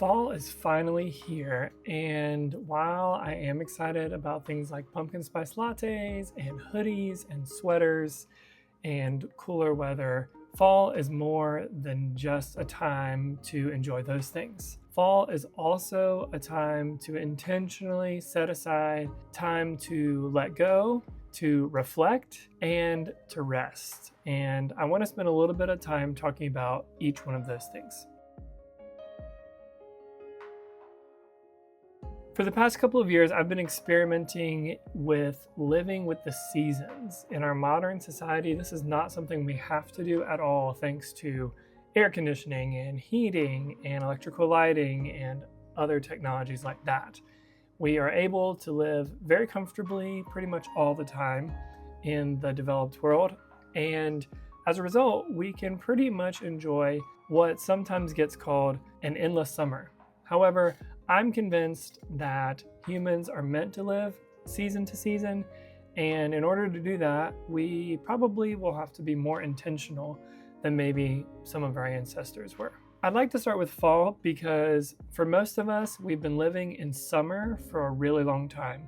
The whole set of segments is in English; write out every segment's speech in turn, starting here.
Fall is finally here, and while I am excited about things like pumpkin spice lattes and hoodies and sweaters and cooler weather, fall is more than just a time to enjoy those things. Fall is also a time to intentionally set aside time to let go, to reflect, and to rest. And I want to spend a little bit of time talking about each one of those things. For the past couple of years, I've been experimenting with living with the seasons. In our modern society, this is not something we have to do at all, thanks to air conditioning and heating and electrical lighting and other technologies like that. We are able to live very comfortably pretty much all the time in the developed world. And as a result, we can pretty much enjoy what sometimes gets called an endless summer. However, I'm convinced that humans are meant to live season to season, and in order to do that, we probably will have to be more intentional than maybe some of our ancestors were. I'd like to start with fall because for most of us, we've been living in summer for a really long time.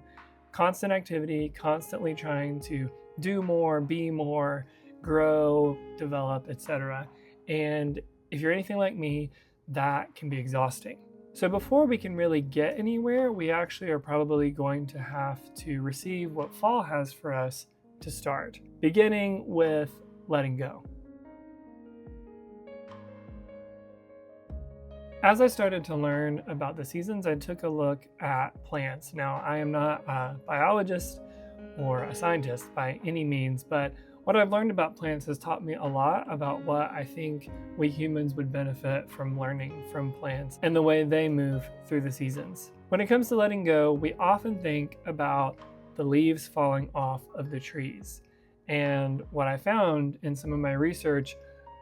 Constant activity, constantly trying to do more, be more, grow, develop, etc. And if you're anything like me, that can be exhausting. So before we can really get anywhere, we actually are probably going to have to receive what fall has for us to start, beginning with letting go. As I started to learn about the seasons, I took a look at plants. Now, I am not a biologist or a scientist by any means, but what I've learned about plants has taught me a lot about what I think we humans would benefit from learning from plants and the way they move through the seasons. When it comes to letting go, we often think about the leaves falling off of the trees. And what I found in some of my research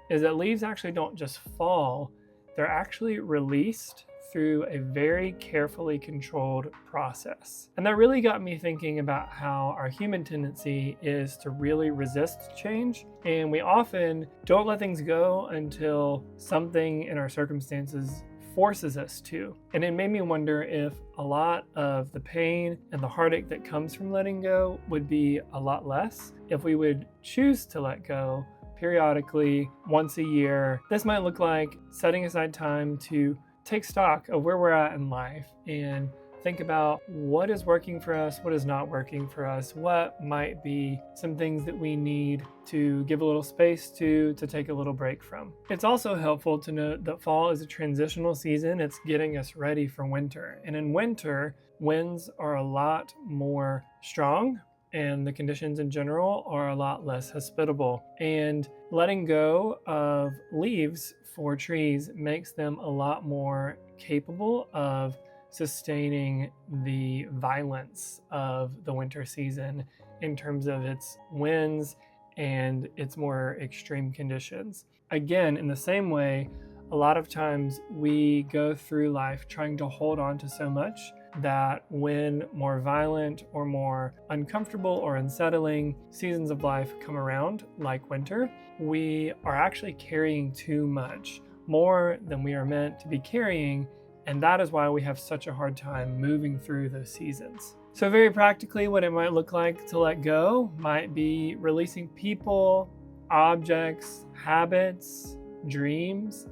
is that leaves actually don't just fall, they're actually released through a very carefully controlled process. And that really got me thinking about how our human tendency is to really resist change. And we often don't let things go until something in our circumstances forces us to. And it made me wonder if a lot of the pain and the heartache that comes from letting go would be a lot less if we would choose to let go periodically, once a year. This might look like setting aside time to take stock of where we're at in life and think about what is working for us, what is not working for us, what might be some things that we need to give a little space to take a little break from. It's also helpful to note that fall is a transitional season. It's getting us ready for winter. And in winter, winds are a lot more strong and the conditions in general are a lot less hospitable. And letting go of leaves for trees makes them a lot more capable of sustaining the violence of the winter season in terms of its winds and its more extreme conditions. Again, in the same way, a lot of times we go through life trying to hold on to so much that when more violent or more uncomfortable or unsettling seasons of life come around, like winter, we are actually carrying too much, more than we are meant to be carrying, and that is why we have such a hard time moving through those seasons. So very practically, what it might look like to let go might be releasing people, objects, habits, dreams,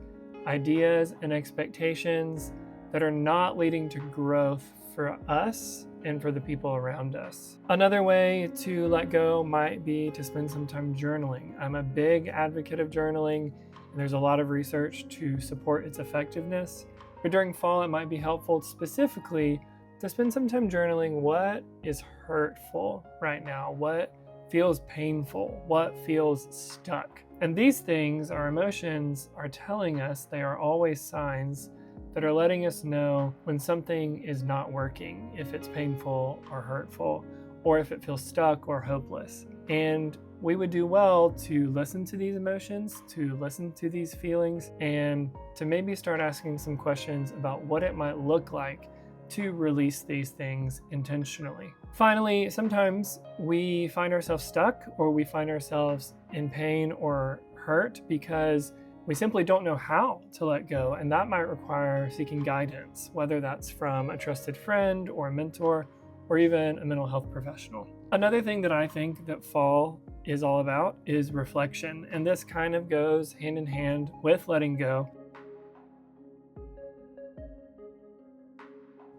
ideas, and expectations that are not leading to growth for us and for the people around us. Another way to let go might be to spend some time journaling. I'm a big advocate of journaling, and there's a lot of research to support its effectiveness. But during fall, it might be helpful specifically to spend some time journaling what is hurtful right now, what feels painful, what feels stuck. And these things, our emotions, are telling us they are always signs that are letting us know when something is not working, if it's painful or hurtful, or if it feels stuck or hopeless. And we would do well to listen to these emotions, to listen to these feelings, and to maybe start asking some questions about what it might look like to release these things intentionally. Finally, sometimes we find ourselves stuck or we find ourselves in pain or hurt because we simply don't know how to let go, and that might require seeking guidance, whether that's from a trusted friend or a mentor or even a mental health professional. Another thing that I think that fall is all about is reflection, and this kind of goes hand in hand with letting go.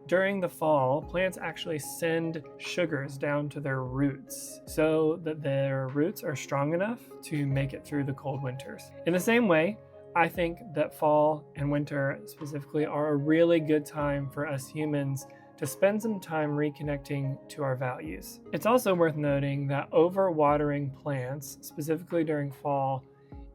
During the fall, plants actually send sugars down to their roots so that their roots are strong enough to make it through the cold winters. In the same way, I think that fall and winter specifically are a really good time for us humans to spend some time reconnecting to our values. It's also worth noting that overwatering plants, specifically during fall,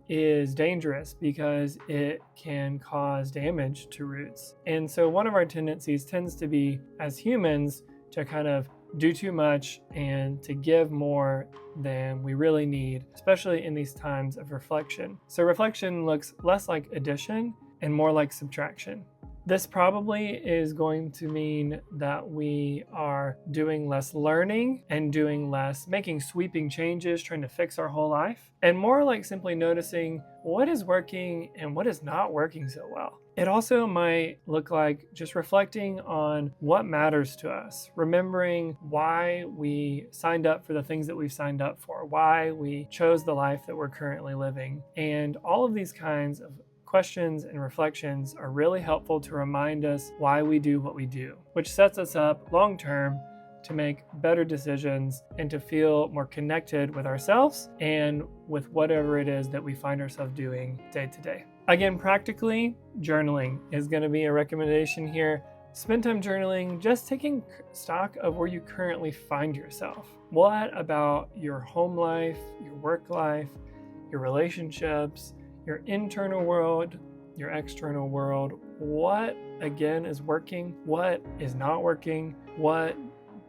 is dangerous because it can cause damage to roots. And so one of our tendencies tends to be, as humans, to kind of do too much and to give more than we really need, especially in these times of reflection. So reflection looks less like addition and more like subtraction. This probably is going to mean that we are doing less learning and doing less making sweeping changes, trying to fix our whole life, and more like simply noticing what is working and what is not working so well. It also might look like just reflecting on what matters to us, remembering why we signed up for the things that we've signed up for, why we chose the life that we're currently living. And all of these kinds of questions and reflections are really helpful to remind us why we do what we do, which sets us up long term to make better decisions and to feel more connected with ourselves and with whatever it is that we find ourselves doing day to day. Again, practically, journaling is going to be a recommendation here. Spend time journaling, just taking stock of where you currently find yourself. What about your home life, your work life, your relationships, your internal world, your external world? What, again, is working? What is not working? What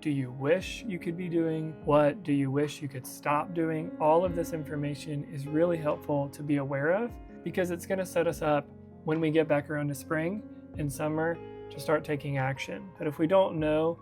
do you wish you could be doing? What do you wish you could stop doing? All of this information is really helpful to be aware of because it's going to set us up when we get back around to spring and summer to start taking action. But if we don't know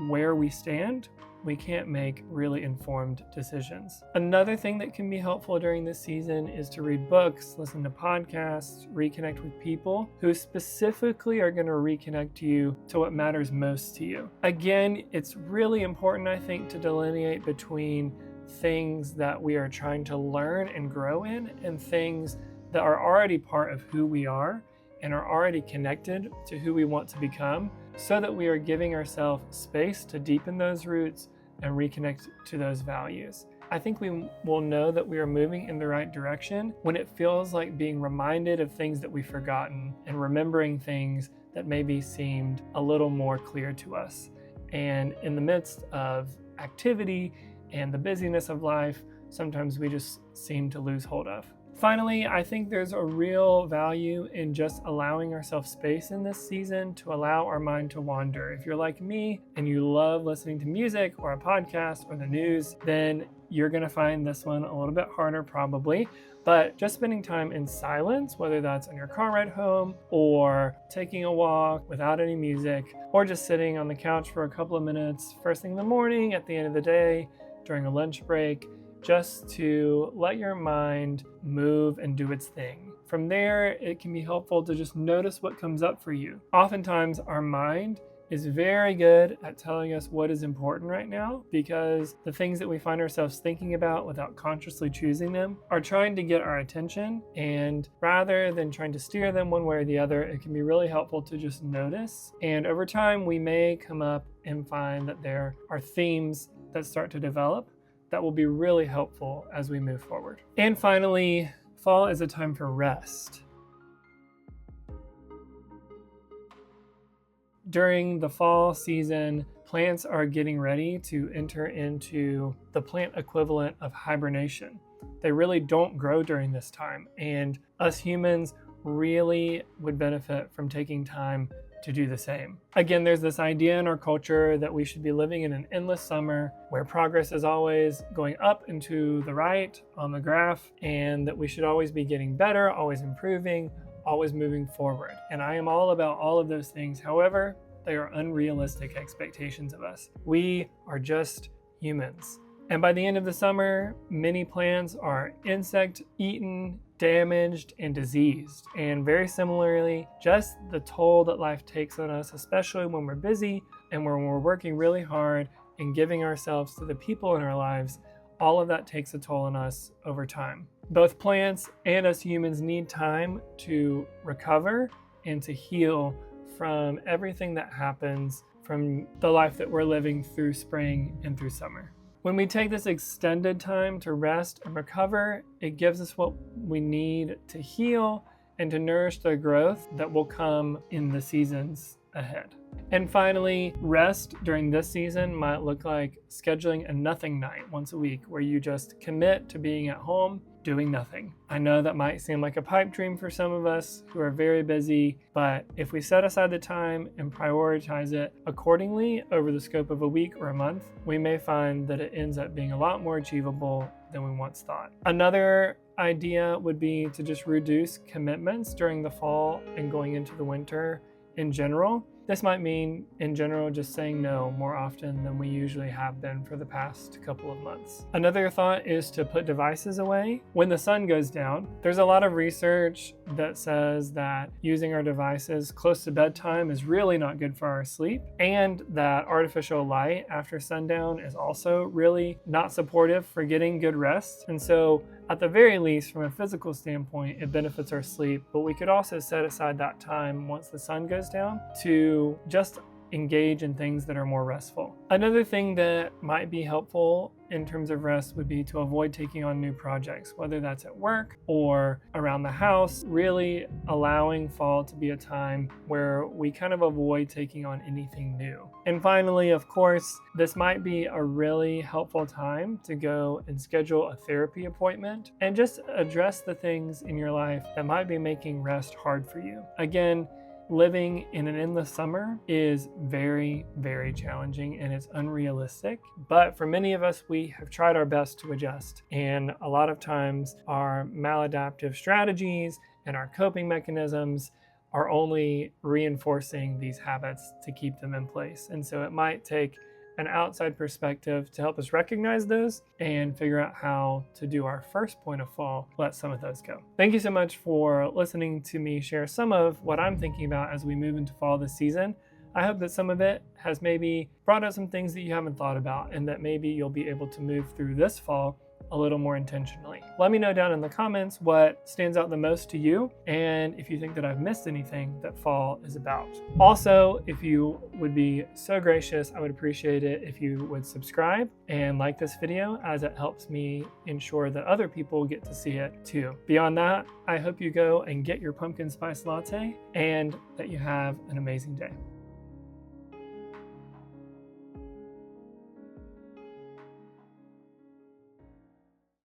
where we stand, we can't make really informed decisions. Another thing that can be helpful during this season is to read books, listen to podcasts, reconnect with people who specifically are going to reconnect you to what matters most to you. Again, it's really important, I think, to delineate between things that we are trying to learn and grow in and things that are already part of who we are and are already connected to who we want to become, so that we are giving ourselves space to deepen those roots and reconnect to those values. I think we will know that we are moving in the right direction when it feels like being reminded of things that we've forgotten and remembering things that maybe seemed a little more clear to us. And in the midst of activity and the busyness of life, sometimes we just seem to lose hold of. Finally, I think there's a real value in just allowing ourselves space in this season to allow our mind to wander. If you're like me and you love listening to music or a podcast or the news, then you're going to find this one a little bit harder probably. But just spending time in silence, whether that's on your car ride home or taking a walk without any music, or just sitting on the couch for a couple of minutes first thing in the morning, at the end of the day, during a lunch break, just to let your mind move and do its thing. From there, it can be helpful to just notice what comes up for you. Oftentimes, our mind is very good at telling us what is important right now because the things that we find ourselves thinking about without consciously choosing them are trying to get our attention. And rather than trying to steer them one way or the other, it can be really helpful to just notice. And over time, we may come up and find that there are themes that start to develop that will be really helpful as we move forward. And finally, fall is a time for rest. During the fall season, plants are getting ready to enter into the plant equivalent of hibernation. They really don't grow during this time, and us humans really would benefit from taking time to do the same. Again, there's this idea in our culture that we should be living in an endless summer where progress is always going up and to the right on the graph, and that we should always be getting better, always improving, always moving forward. And I am all about all of those things. However, they are unrealistic expectations of us. We are just humans. And by the end of the summer, many plants are insect eaten, damaged, and diseased. And very similarly, just the toll that life takes on us, especially when we're busy and when we're working really hard and giving ourselves to the people in our lives, all of that takes a toll on us over time. Both plants and us humans need time to recover and to heal from everything that happens from the life that we're living through spring and through summer. When we take this extended time to rest and recover, it gives us what we need to heal and to nourish the growth that will come in the seasons ahead. And finally, rest during this season might look like scheduling a nothing night once a week where you just commit to being at home doing nothing. I know that might seem like a pipe dream for some of us who are very busy, but if we set aside the time and prioritize it accordingly over the scope of a week or a month, we may find that it ends up being a lot more achievable than we once thought. Another idea would be to just reduce commitments during the fall and going into the winter in general. This might mean, in general, just saying no more often than we usually have been for the past couple of months. Another thought is to put devices away when the sun goes down. There's a lot of research that says that using our devices close to bedtime is really not good for our sleep, and that artificial light after sundown is also really not supportive for getting good rest. And so, at the very least, from a physical standpoint, it benefits our sleep, but we could also set aside that time once the sun goes down to just engage in things that are more restful. Another thing that might be helpful in terms of rest would be to avoid taking on new projects, whether that's at work or around the house, really allowing fall to be a time where we kind of avoid taking on anything new. And finally, of course, this might be a really helpful time to go and schedule a therapy appointment and just address the things in your life that might be making rest hard for you. Again, living in an endless summer is very, very challenging and it's unrealistic. But for many of us, we have tried our best to adjust. And a lot of times our maladaptive strategies and our coping mechanisms are only reinforcing these habits to keep them in place. And so it might take an outside perspective to help us recognize those and figure out how to do our first point of fall, let some of those go. Thank you so much for listening to me share some of what I'm thinking about as we move into fall this season. I hope that some of it has maybe brought out some things that you haven't thought about and that maybe you'll be able to move through this fall a little more intentionally. Let me know down in the comments what stands out the most to you and if you think that I've missed anything that fall is about. Also, if you would be so gracious, I would appreciate it if you would subscribe and like this video, as it helps me ensure that other people get to see it too. Beyond that, I hope you go and get your pumpkin spice latte and that you have an amazing day.